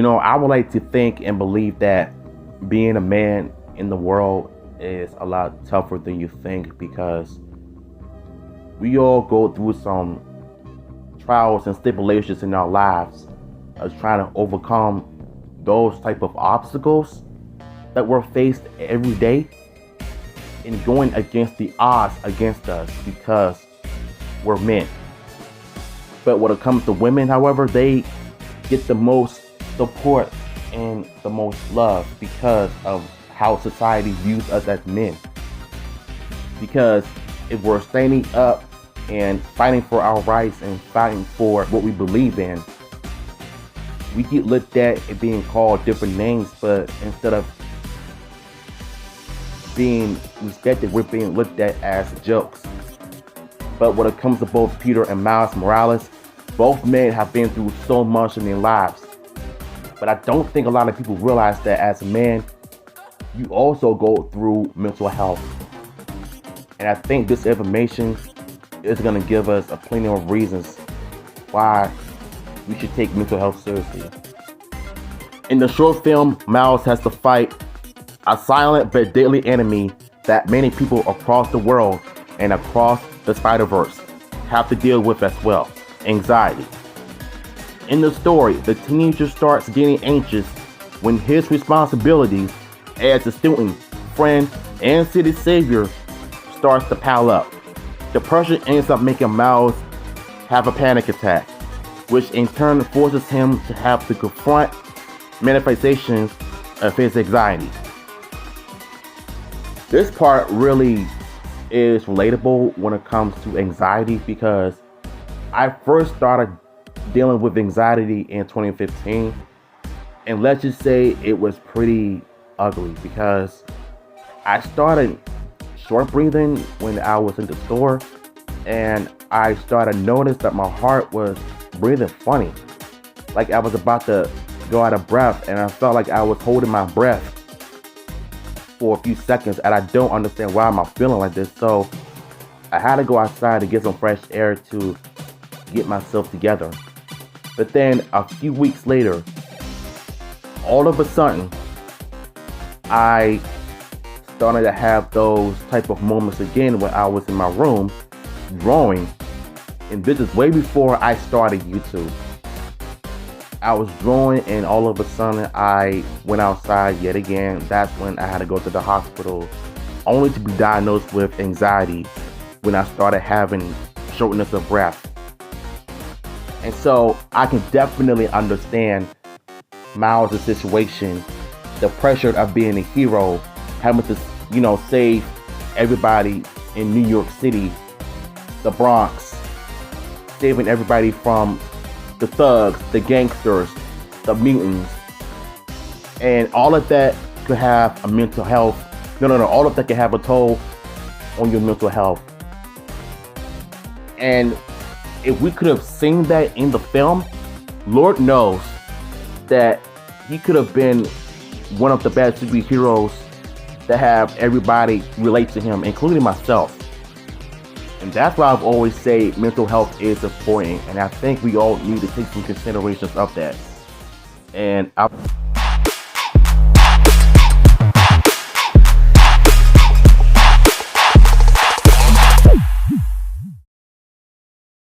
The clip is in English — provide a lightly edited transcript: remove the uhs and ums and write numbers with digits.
I would like to think and believe that being a man in the world is a lot tougher than you think, because we all go through some trials and stipulations in our lives of trying to overcome those type of obstacles that we're faced every day, and going against the odds against us because we're men. But when it comes to women, however, they get the most support and the most love because of how society views us as men. Because if we're standing up and fighting for our rights and fighting for what we believe in, we get looked at and being called different names, but instead of being respected, we're being looked at as jokes. But when it comes to both Peter and Miles Morales, both men have been through so much in their lives. But I don't think a lot of people realize that as a man, you also go through mental health. And I think this information is going to give us a plenty of reasons why we should take mental health seriously. In the short film, Miles has to fight a silent but deadly enemy that many people across the world and across the Spider-Verse have to deal with as well: anxiety. In the story, the teenager starts getting anxious when his responsibilities as a student, friend, and city savior starts to pile up. The pressure ends up making Miles have a panic attack, which in turn forces him to have to confront manifestations of his anxiety. This part really is relatable when it comes to anxiety, because I first started dealing with anxiety in 2015, and let's just say it was pretty ugly, because I started short breathing when I was in the store, and I started notice that my heart was breathing funny, like I was about to go out of breath, and I felt like I was holding my breath for a few seconds, and I don't understand why I'm feeling like this. So I had to go outside to get some fresh air to get myself together. But then a few weeks later, all of a sudden, I started to have those type of moments again when I was in my room drawing. And this is way before I started YouTube. I was drawing, and all of a sudden I went outside yet again. That's when I had to go to the hospital, only to be diagnosed with anxiety when I started having shortness of breath. And so I can definitely understand Miles' situation, the pressure of being a hero, having to, save everybody in New York City, the Bronx, saving everybody from the thugs, the gangsters, the mutants. And all of that could have a mental health. All of that can have a toll on your mental health. And if we could have seen that in the film, Lord knows that he could have been one of the best superheroes that have everybody relate to him, including myself. And that's why I've always say mental health is important, and I think we all need to take some considerations of that. And